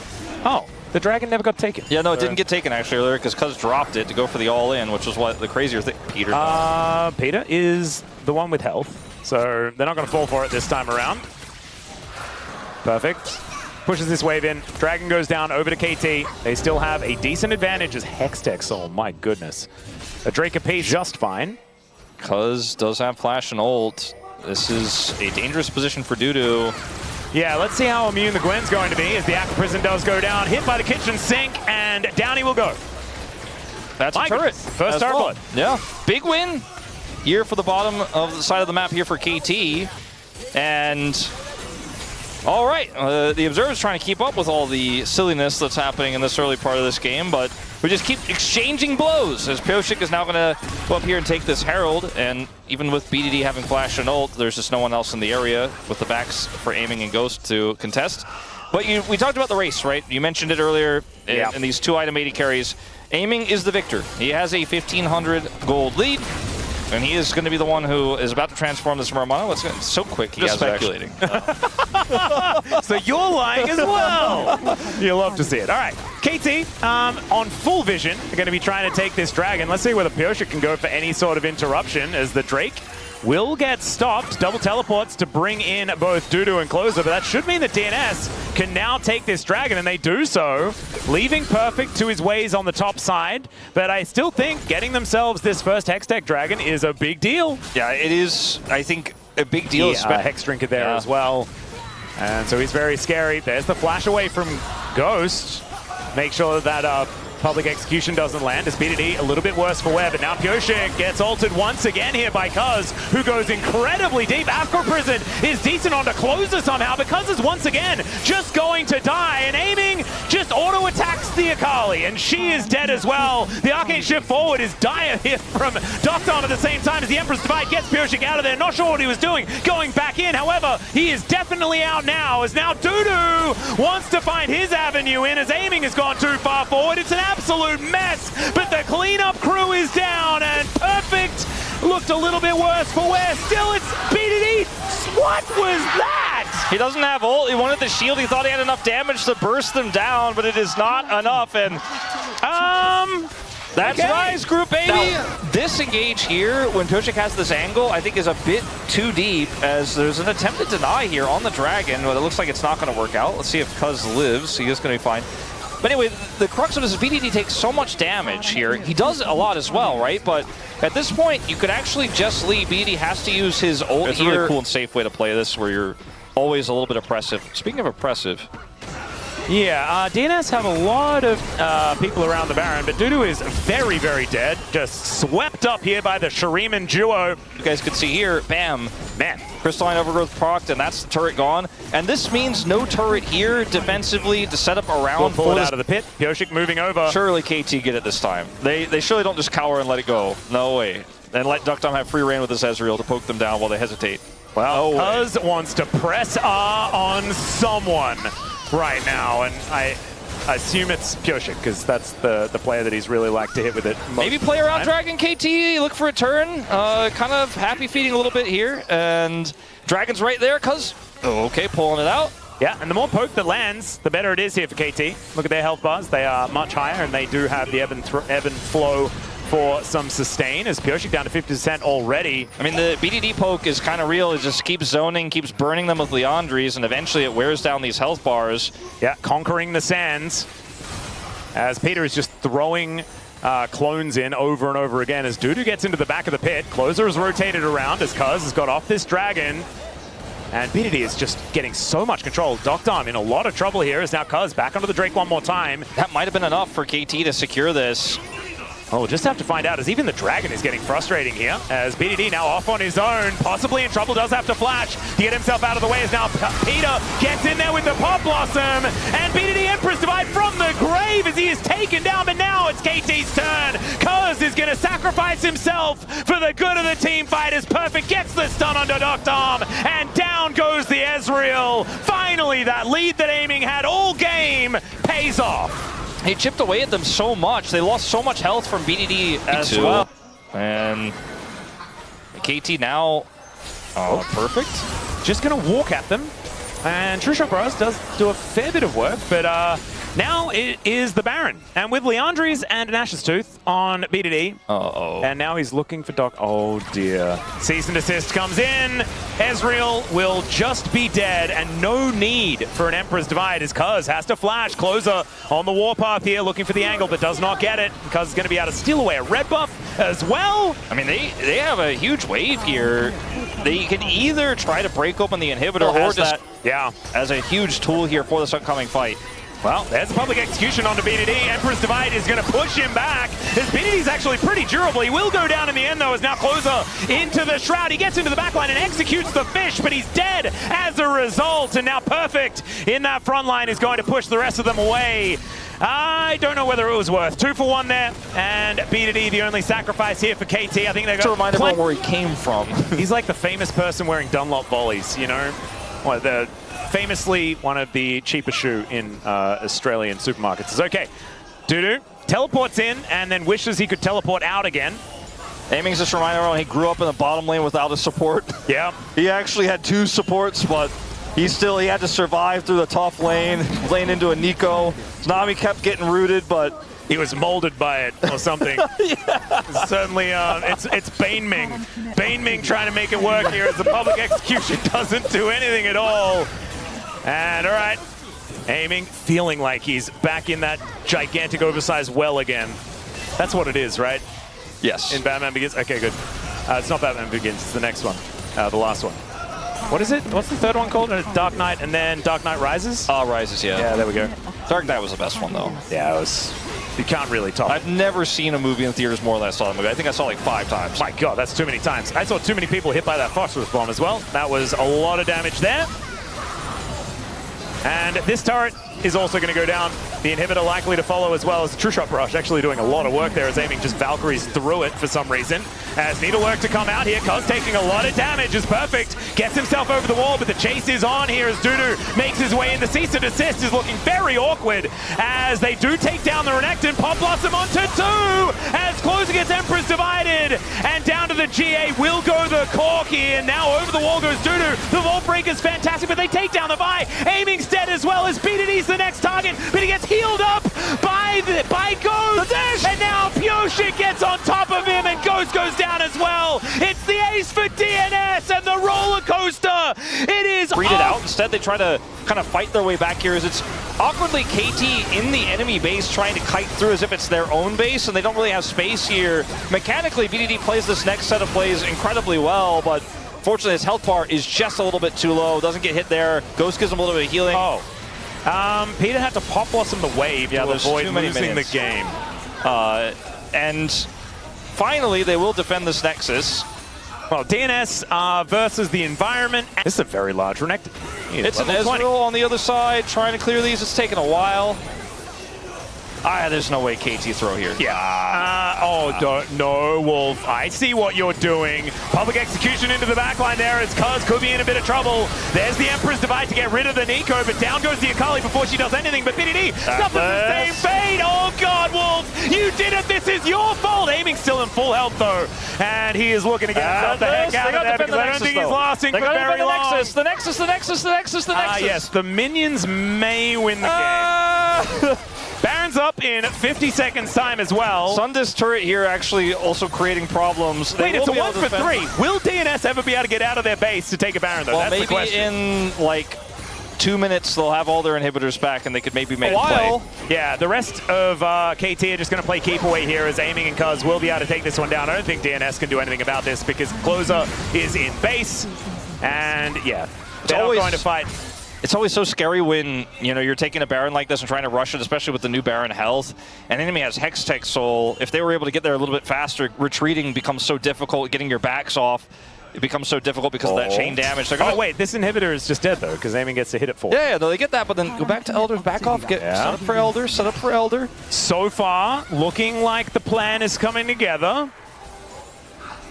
Oh, the Dragon never got taken. Yeah, no, it didn't get taken actually earlier because Cuz dropped it to go for the all-in, which was what the crazier thing. Peter. Peter is the one with health, so they're not going to fall for it this time around. Perfect. Pushes this wave in. Dragon goes down over to KT. They still have a decent advantage as Hextech. Oh my goodness. A Drake of Peyz just fine. Cuz does have flash and ult. This is a dangerous position for Dudu. Yeah, let's see how immune the Gwen's going to be as the Aqua Prison does go down. Hit by the kitchen sink, and down he will go. That's a turret. First Star Blood. Yeah, big win here for the bottom of the side of the map here for KT. And all right, the Observer's trying to keep up with all the silliness that's happening in this early part of this game, but we just keep exchanging blows as Pyoshik is now going to go up here and take this Herald, and even with BDD having flash and ult, there's just no one else in the area with the backs for aiming and Ghost to contest. But we talked about the race, right? You mentioned it earlier in these two item 80 carries. Aiming is the victor. He has a 1,500 gold lead, and he is going to be the one who is about to transform this Murmana. It's so quick. Just speculating. So you're lying as well. You'll love to see it. All right, KT on full vision. They're going to be trying to take this Dragon. Let's see whether Pyoshik can go for any sort of interruption as the Drake will get stopped. Double teleports to bring in both Dudu and Closer, but that should mean that DNS can now take this Dragon, and they do so, leaving Perfect to his ways on the top side. But I still think getting themselves this first Hextech Dragon is a big deal. Yeah, it is, I think, a big deal. Hex Drinker there as well. And so he's very scary. There's the flash away from Ghost. Make sure that public execution doesn't land. As BDD a little bit worse for wear, but now Pyoshik gets ulted once again here by Cuz, who goes incredibly deep. Aqua Prison is decent on to Closer somehow, but Cuz is once again just going to die, and aiming just auto attacks the Akali, and she is dead as well. The Arcane Shift forward is dire here from Docton at the same time as the Emperor's Divide gets Pyoshik out of there. Not sure what he was doing, going back in. However, he is definitely out now, as now Dudu wants to find his avenue in, as aiming has gone too far forward. It's an absolute mess, but the cleanup crew is down, and Perfect looked a little bit worse for wear. Still, it's BDD. What was that? He doesn't have ult. He wanted the shield. He thought he had enough damage to burst them down, but it is not enough. And that's Rise Group, baby. Now, this engage here, when Peyz has this angle, I think is a bit too deep, as there's an attempt to deny here on the Dragon, but it looks like it's not going to work out. Let's see if Cuz lives. He is going to be fine. But anyway, the crux of this is BDD takes so much damage here. He does a lot as well, right? But at this point, you could actually just leave. BDD has to use his ult It's here. a really cool and safe way to play this, where you're always a little bit oppressive. Speaking of oppressive, Yeah, DNS have a lot of people around the Baron, but Dudu is very, very dead. Just swept up here by the Shuriman duo. You guys could see here, bam, Man, Crystalline Overgrowth procced, and that's the turret gone. And this means no turret here defensively to set up around pull it for out of the pit. Peyz moving over. Surely KT get it this time. They surely don't just cower and let it go. No way. And let Duckdom have free reign with this Ezreal to poke them down while they hesitate. Well, Peyz wants to press R on someone right now, and I assume it's Peyz, because that's the player that he's really like to hit with it. Maybe play around Dragon KT, look for a turn. Kind of happy feeding a little bit here. And Dragon's right there, Cuz. Oh, okay, pulling it out. Yeah, and the more poke that lands, the better it is here for KT. Look at their health bars. They are much higher, and they do have the ebb and flow for some sustain, as Peyz down to 50% already. I mean, the BDD poke is kind of real. It just keeps zoning, keeps burning them with Leandries, and eventually it wears down these health bars. Yeah, conquering the sands, as Peter is just throwing clones in over and over again as Dudu gets into the back of the pit. Closer is rotated around as Cuz has got off this Dragon. And BDD is just getting so much control. Duckdom in a lot of trouble here as now Cuz back onto the Drake one more time. That might have been enough for KT to secure this. Oh, we'll just have to find out, as even the Dragon is getting frustrating here, as BDD now off on his own, possibly in trouble, does have to flash to get himself out of the way, as now Peter gets in there with the Pop Blossom, and BDD Empress Divide from the grave as he is taken down, but now it's KT's turn. Cuz is going to sacrifice himself for the good of the team fight as Perfect gets the stun onto Duckdom, and down goes the Ezreal. Finally, that lead that Aiming had all game pays off. He chipped away at them so much. They lost so much health from BDD as well. And KT now, Perfect. Just going to walk at them. And True Shot Bros does do a fair bit of work, but now it is the Baron. And with Leandries and an Ashes Tooth on BDD. And now he's looking for Doc. Oh dear. Cease and desist comes in. Ezreal will just be dead, and no need for an Emperor's Divide as Cuz has to flash. Closer on the warpath here, looking for the angle, but does not get it. Cuz is going to be able to steal away a red buff as well. I mean, they have a huge wave here. They can either try to break open the inhibitor or just as a huge tool here for this upcoming fight. Well, there's a public execution onto BDD. Emperor's Divide is going to push him back. His BDD's actually pretty durable. He will go down in the end, though, as now Closer into the Shroud. He gets into the backline and executes the fish, but he's dead as a result. And now Perfect in that front line is going to push the rest of them away. I don't know whether it was worth 2 for 1 there. And BDD, the only sacrifice here for KT. I think they're going to remind everyone where he came from. He's like the famous person wearing Dunlop volleys, you know? Well, famously one of the cheapest shoe in Australian supermarkets. It's okay. Dudu teleports in and then wishes he could teleport out again. Aiming's just reminding everyone he grew up in the bottom lane without a support. Yeah. He actually had 2 supports, but he had to survive through the top lane, playing into a Nico. Nami kept getting rooted, but he was molded by it or something. Certainly, it's Bane Ming. Bane Ming trying to make it work here as the public execution doesn't do anything at all. And all right, Aiming, feeling like he's back in that gigantic oversized well again. That's what it is, right? Yes. In Batman Begins? Okay, good. It's not Batman Begins, it's the next one. The last one. What is it? What's the third one called? Dark Knight and then Dark Knight Rises? Rises, yeah. Yeah, there we go. Dark Knight was the best one, though. Yeah, it was. You can't really top it. I've never seen a movie in theaters more than I saw the movie. I think I saw like 5 times. My God, that's too many times. I saw too many people hit by that phosphorus bomb as well. That was a lot of damage there. And this turret is also going to go down. The inhibitor likely to follow as well as the True Shot Brush, actually doing a lot of work there as Aiming just Valkyries through it for some reason. As Needlework to come out here, Cuz taking a lot of damage is Perfect. Gets himself over the wall, but the chase is on here as Dudu makes his way in. The cease and desist is looking very awkward as they do take down the Renekton. Pop Blossom onto 2 as Closer gets Empress Divided. mid, and down to the GA will go the Corki, and now over the wall goes Dudu. The Vault Breaker's fantastic, but they take down the Vi. Aiming's dead as well as BDD's the next target, but he gets healed up by Ghost, and now Pyoshik gets on top of him, and Ghost goes down as well. It's the ace for DNS, and the roller coaster. It is Read it out. Instead, they try to kind of fight their way back here as it's awkwardly KT in the enemy base trying to kite through as if it's their own base, and they don't really have space here. Mechanically, BDD plays this next set of plays incredibly well, but fortunately his health bar is just a little bit too low. Doesn't get hit there. Ghost gives him a little bit of healing. Peter had to pop blossom the wave to avoid losing the game. And finally, they will defend this Nexus. Well, DNS versus the environment. This is a very large Renekton. It's an Ezreal on the other side trying to clear these. It's taken a while. There's no way KT throw here. No, Wolf. I see what you're doing. Public execution into the backline there as Cuz could be in a bit of trouble. There's the Emperor's Divide to get rid of the Nico, but down goes the Akali before she does anything. But BDD suffers the same fate. Oh God, Wolf, you did it. This is your fault. Aiming still in full health though, and he is looking to get himself the heck out of there because I don't think he's lasting for very long. The Nexus. Yes, the minions may win the game. Baron's up in 50 seconds time as well. Sundisk turret here actually also creating problems. Wait, it's a 1 for 3. Will DNS ever be able to get out of their base to take a Baron though? Well, that's the question. maybe in like 2 minutes they'll have all their inhibitors back and they could maybe make a play. Yeah, the rest of KT are just going to play keep away here as Aiming and Cuz will be able to take this one down. I don't think DNS can do anything about this because Closer is in base. And yeah, they're not going to fight. It's always so scary when, you know, you're taking a Baron like this and trying to rush it, especially with the new Baron health. An enemy has Hextech Soul. If they were able to get there a little bit faster, retreating becomes so difficult, getting your backs off. It becomes so difficult because of that chain damage. Oh, wait, this inhibitor is just dead, though, because Aiming gets to hit it for. Yeah, they get that, but then go back to Elder, back off, set up for Elder. So far, looking like the plan is coming together.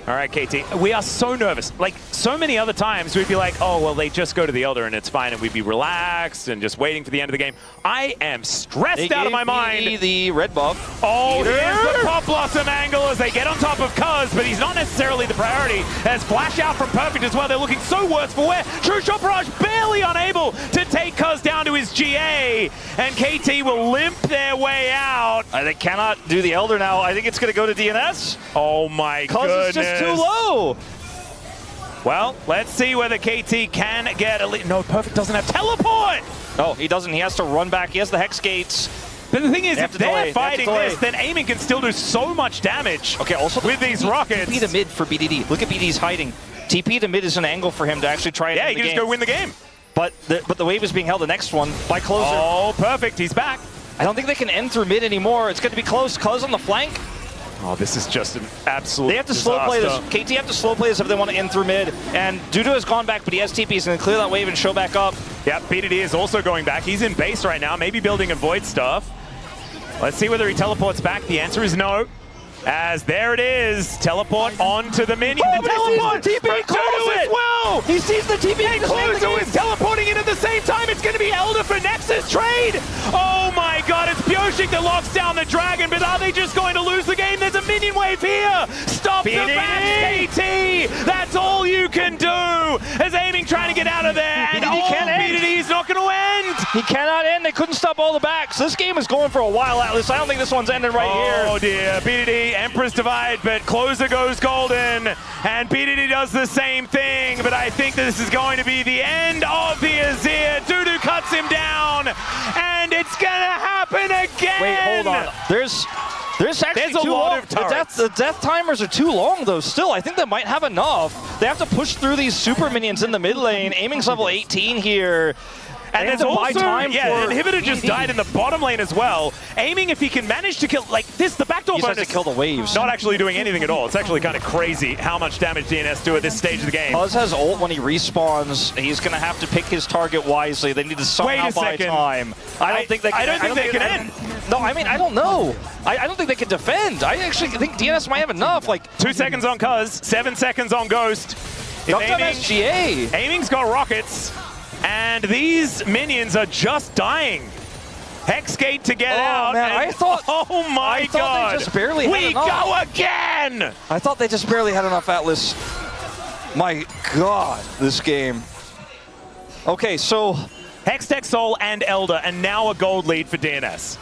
All right, KT, we are so nervous. Like, so many other times, we'd be like, oh, well, they just go to the Elder and it's fine, and we'd be relaxed and just waiting for the end of the game. I am stressed out of my mind. The red buff. Oh, here's the Pop Blossom angle as they get on top of Cuz, but he's not necessarily the priority. There's Flash out from Perfect as well. They're looking so worse for wear. True Shot Barrage barely unable to take Cuz down to his GA, and KT will limp their way out. They cannot do the Elder now. I think it's going to go to DNS. Oh, my goodness. Cuz is just too low. Well, let's see whether KT can get a lead. No, Perfect doesn't have teleport. Oh, he doesn't. He has to run back. He has the Hex Gates. But the thing is, if they're fighting this, then Aiming can still do so much damage with these rockets. TP to mid for BDD. Look at BDD's hiding. TP to mid is an angle for him to actually try and win the game. Yeah, he can just go win the game. But the wave is being held the next one by Closer. Oh, Perfect. He's back. I don't think they can end through mid anymore. It's going to be close. Cuz on the flank. Oh, this is just an absolute They have to slow play this. KT have to slow play this if they want to end through mid. And Dudu has gone back, but he has TP. He's going to clear that wave and show back up. Yep, BDD is also going back. He's in base right now, maybe building a Void stuff. Let's see whether he teleports back. The answer is no. As there it is, teleport onto the minion. Oh, teleport TP as well. He sees the TP. And Closer is teleporting in at the same time. It's going to be Elder for Nexus trade. Oh my God, it's Pyoshik that locks down the dragon, but are they just going to lose the game? There's a minion wave here. Stop the match, KT. That's all you can do. As Aiming trying to get out of there, and BDD is not going to end. He cannot end. They couldn't stop all the backs. This game is going for a while, Atlas. I don't think this one's ending right here. Oh dear, BDD, Empress Divide, but Closer goes golden, and BDD does the same thing, but I think this is going to be the end of the Azir. Dudu cuts him down, and it's gonna happen again. Wait, hold on. There's actually a lot of turrets. The death timers are too long, though, still. I think they might have enough. They have to push through these super minions in the mid lane. Aiming's level 18 here. And there's also, the inhibitor just died in the bottom lane as well. Aiming, if he can manage to kill, like this, the backdoor bonus. He has to kill the waves. Not actually doing anything at all. It's actually kind of crazy how much damage DNS do at this stage of the game. Peyz has ult when he respawns. He's going to have to pick his target wisely. They need to somehow buy time. I don't think they can. I don't think they can end. No, I mean, I don't know. I don't think they can defend. I actually think DNS might have enough. Like 2 seconds on Cuz, 7 seconds on Ghost. SGA. Aiming's got rockets. And these minions are just dying. Hexgate to get out. Man, and, I thought. Oh my God! They just barely had we enough. go again. I thought they just barely had enough Atlas. My God, this game. Okay, so Hextech, Soul, and Elder, and now a gold lead for DNS.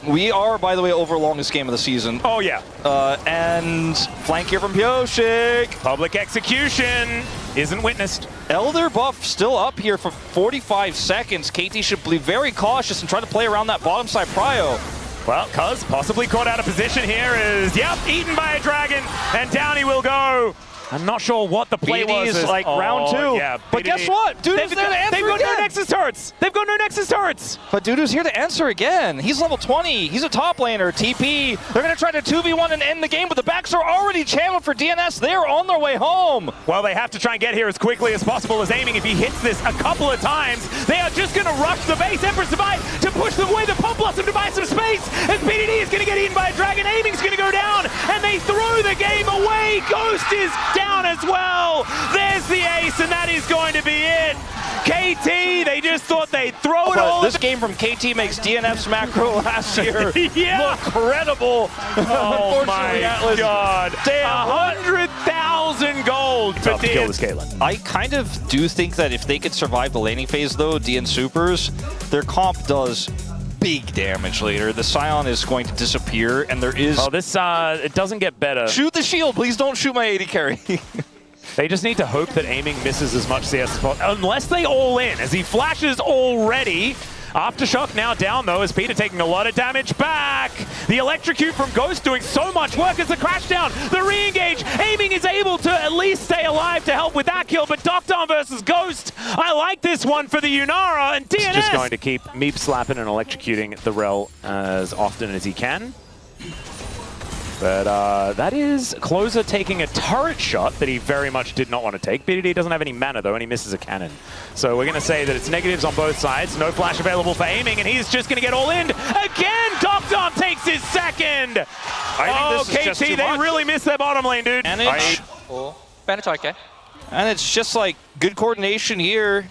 We are, by the way, over longest game of the season. Oh yeah. And flank here from Pioshik. Public execution isn't witnessed. Elder buff still up here for 45 seconds. KT should be very cautious and try to play around that bottom side prio. Well, Cuz possibly caught out of position here is, yep, eaten by a dragon, and down he will go. I'm not sure what the play was. BDD is like round 2. Yeah, but guess what? Dudu's there to answer They've got again. no Nexus turrets. They've got no Nexus turrets. But Dudu's here to answer again. He's level 20. He's a top laner. TP. They're going to try to 2v1 and end the game, but the backs are already channeled for DNS. They're on their way home. Well, they have to try and get here as quickly as possible as aiming. If he hits this a couple of times, they are just going to rush the base. Empress Divide to push them away. The Pump Blossom to buy some space. And BDD is going to get eaten by a dragon. Aiming's going to go down. And they throw the game away. Ghost is down as well. There's the ace, and that is going to be it. KT, they just thought they'd throw it all. This game from KT makes DNF's macro last year yeah. look credible. Oh my Atlas, God. damn, 100,000 gold for tough to kill this Caitlyn. I kind of do think that if they could survive the laning phase, though, DN Supers, their comp does big damage later. The Scion is going to disappear, and there is... Oh, this, it doesn't get better. Shoot the shield, please don't shoot my AD carry. They just need to hope that aiming misses as much CS as possible. Unless they all in, as he flashes already. Aftershock now down, though, as Peter taking a lot of damage back. The electrocute from Ghost doing so much work as the crash down. The re-engage. Aiming is able to at least stay alive to help with that kill, but Doctor versus Ghost. I like this one for the Yunara, and DNS. He's just going to keep Meep slapping and electrocuting the Rel as often as he can. But that is Closer taking a turret shot that he very much did not want to take. BDD doesn't have any mana, though, and he misses a cannon. So we're going to say that it's negatives on both sides. No flash available for aiming, and he's just going to get all in. Again, Doctor takes his second. I think this is KT, they really missed their bottom lane, dude. And it's just like good coordination here.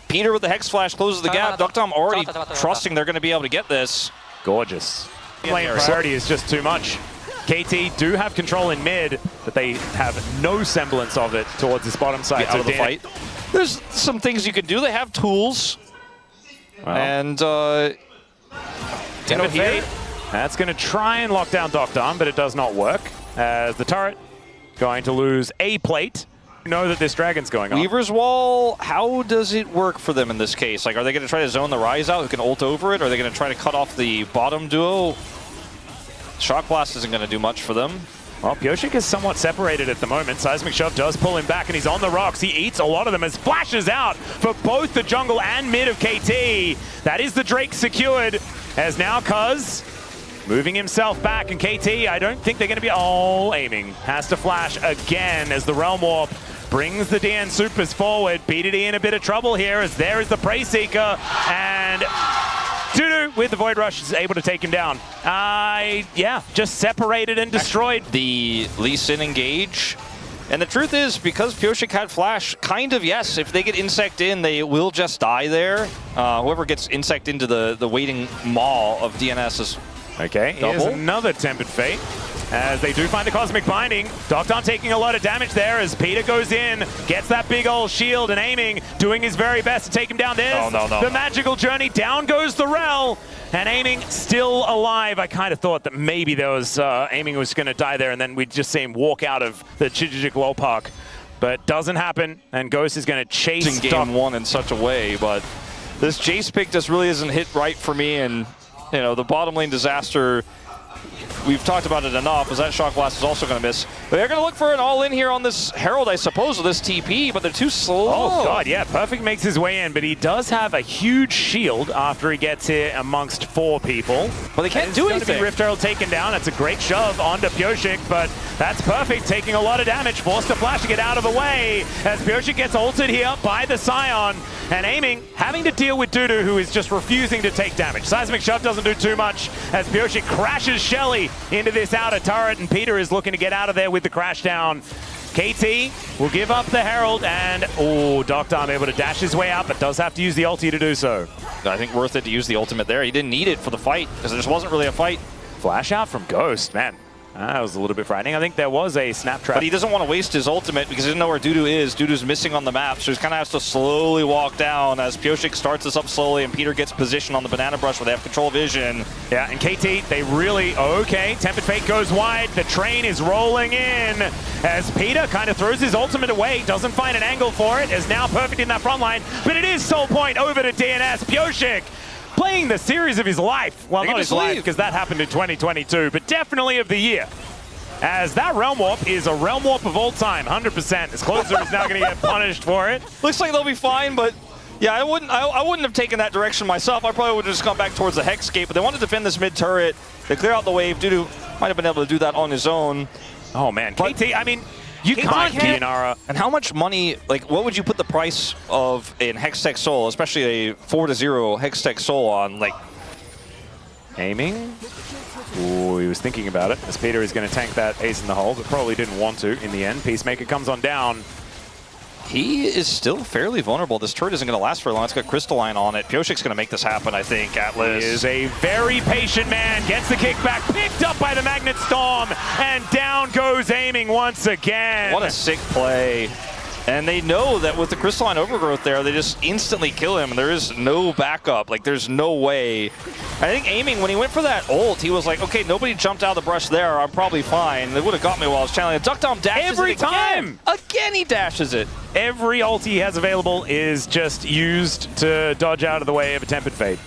Peter with the Hex Flash closes the gap. Doctom already trusting they're going to be able to get this. Gorgeous. Lane priority is just too much. KT do have control in mid, but they have no semblance of it towards this bottom side. Out of the fight. There's some things you can do. They have tools. Well, and, you know, here. That's going to try and lock down Doctom, but it does not work. As the turret going to lose a plate. You know that this dragon's going on. Weaver's Wall, how does it work for them in this case? Like, are they going to try to zone the Rise out who can ult over it? Or are they going to try to cut off the bottom duo? Shock Blast isn't going to do much for them. Well, Pioshik is somewhat separated at the moment. Seismic Shove does pull him back, and he's on the rocks. He eats a lot of them as flashes out for both the jungle and mid of KT. That is the Drake secured, as now Cuz moving himself back, and KT, I don't think they're going to be all aiming. Has to flash again as the Realm Warp brings the DN Supers forward. BDD in a bit of trouble here, as there is the Prey Seeker, and Dudu with the Void Rush is able to take him down. Yeah, just separated and destroyed. The Lee Sin engage. And the truth is, because Pioshik had Flash, kind of, yes, if they get Insect in, they will just die there. Whoever gets Insect into the waiting maw of DNS is okay, here's another Tempered Fate. As they do find a Cosmic Binding. Doctom taking a lot of damage there as Peter goes in, gets that big old shield, and aiming, doing his very best to take him down. There's the magical journey. Down goes the Rel, and aiming still alive. I kind of thought that maybe there was aiming was going to die there, and then we'd just see him walk out of the Chijijik Low Park. But doesn't happen, and Ghost is going to chase game one in such a way, but this Jace pick just really isn't hit right for me, and you know, the bottom lane disaster, we've talked about it enough, as that Shock Blast is also going to miss. But they're going to look for an all-in here on this Herald, I suppose, with this TP, but they're too slow. Oh, God, yeah. Perfect makes his way in, but he does have a huge shield after he gets here amongst 4 people. But they can't do anything. Rift Herald taken down. That's a great shove onto Pioshik, but that's perfect, taking a lot of damage. Forced to flash to get out of the way as Pioshik gets ulted here by the Scion, and aiming, having to deal with Dudu, who is just refusing to take damage. Seismic Shove doesn't do too much as Pioshik crashes Shelly into this outer turret, and Peter is looking to get out of there with the crash down. KT will give up the Herald, and Doctor able to dash his way out, but does have to use the ulti to do so. I think worth it to use the ultimate there. He didn't need it for the fight, because there just wasn't really a fight. Flash out from Ghost, man. That was a little bit frightening. I think there was a snap trap. But he doesn't want to waste his ultimate because he doesn't know where Dudu is. Dudu's missing on the map, so he kind of has to slowly walk down as Pyosik starts this up slowly and Peter gets positioned on the banana brush where they have control vision. Yeah, and KT, they really, okay, Tempered Fate goes wide. The train is rolling in as Peter kind of throws his ultimate away, doesn't find an angle for it, is now perfect in that front line, but it is Soul Point over to DNS. Pyosik playing the series of his life. Well, not his life, because that happened in 2022, but definitely of the year. As that Realm Warp is a Realm Warp of all time, 100%. His closer is now going to get punished for it. Looks like they'll be fine, but yeah, I wouldn't have taken that direction myself. I probably would have just gone back towards the Hex Gate, but they want to defend this mid turret. They clear out the wave. Dudu might have been able to do that on his own. Oh man, KT, I mean, you can't Kianara. And how much money, like, what would you put the price of an Hextech Soul, especially a 4-0 Hextech Soul on, like? Aiming. Ooh, he was thinking about it, as Peter is going to tank that ace in the hole, but probably didn't want to in the end. Peacemaker comes on down. He is still fairly vulnerable. This turret isn't going to last very long. It's got Crystalline on it. Pyosik's going to make this happen, I think, Atlas. He is a very patient man. Gets the kickback, picked up by the Magnet Storm, and down goes Aiming once again. What a sick play. And they know that with the Crystalline Overgrowth there, they just instantly kill him. There is no backup. Like, there's no way. I think Aiming, when he went for that ult, he was like, okay, nobody jumped out of the brush there. I'm probably fine. They would have got me while I was channeling. Duck Dom dashes every time. Again, he dashes it. Every ult he has available is just used to dodge out of the way of a Tempered Fate.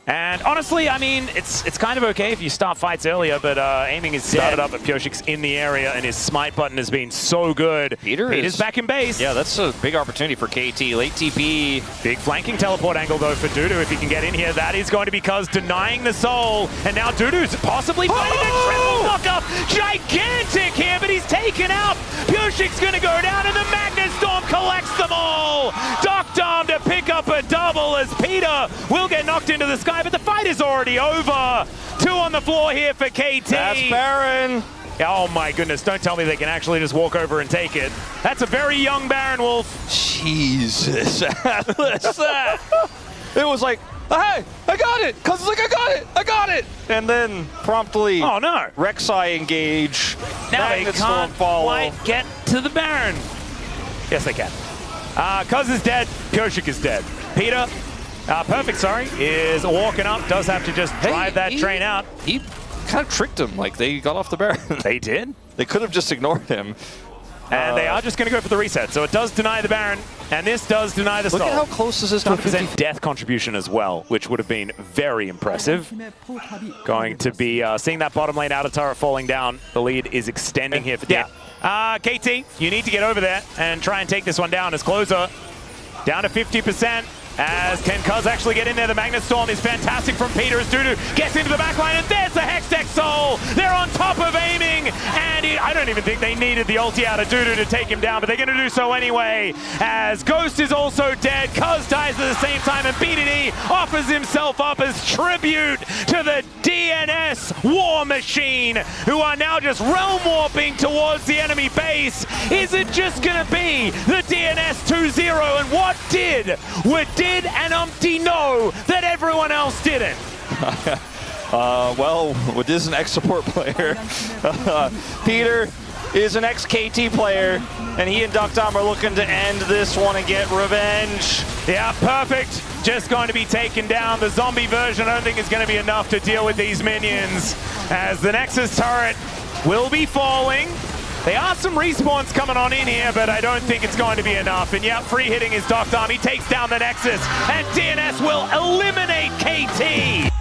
And honestly, I mean, it's kind of okay if you start fights earlier, but Aiming is started up at Pyosik's in the area, and his smite button has been so good. Peter's back in base. Yeah, that's a big opportunity for KT. Late TP. Big flanking teleport angle, though, for Dudu if he can get in here. That is going to be Cuz denying the soul, and now Dudu's possibly finding a triple knock-up. Gigantic here, but he's taken out. Pyosik's going to go down, and the Magnet Storm collects them all. Doctorm to pick up a double as Peter will get knocked into the sky. But the fight is already over. 2 on the floor here for KT. That's Baron. Oh my goodness, don't tell me they can actually just walk over and take it. That's a very young Baron Wolf. Jesus. It was like, hey, I got it. Cuz it's like, I got it. And then promptly, oh no, Rek'Sai engage. Now they can't quite get to the Baron. Yes, they can. Cuz is dead, Pyosik is dead. Peter, Perfect, sorry, is walking up, does have to just drive that train out. He kind of tricked him, like they got off the Baron. They did? They could have just ignored him. And they are just going to go for the reset, so it does deny the Baron, and this does deny the soul. Look at how close this is to a 50% death contribution as well, which would have been very impressive. Going to be seeing that bottom lane outer turret falling down. The lead is extending here for death. KT, you need to get over there and try and take this one down as closer. Down to 50%. As can Cuz actually get in there? The Magnet Storm is fantastic from Peter as Dudu gets into the backline, and there's the Hextech Soul. They're on top of Aiming, and I don't even think they needed the ulti out of Dudu to take him down, but they're going to do so anyway. As Ghost is also dead, Cuz dies at the same time, and BDD offers himself up as tribute to the DNS War Machine, who are now just realm warping towards the enemy base. Is it just going to be the DNS 2-0? And what did an Umpty know that everyone else didn't? Well, Wood is an ex-support player. Peter is an ex-KT player, and he and Duckdom are looking to end this one and get revenge. Yeah, perfect. Just going to be taken down. The zombie version, I don't think is going to be enough to deal with these minions, as the Nexus turret will be falling. There are some respawns coming on in here, but I don't think it's going to be enough. And yeah, free hitting is Doctorm. He takes down the Nexus, and DNS will eliminate KT.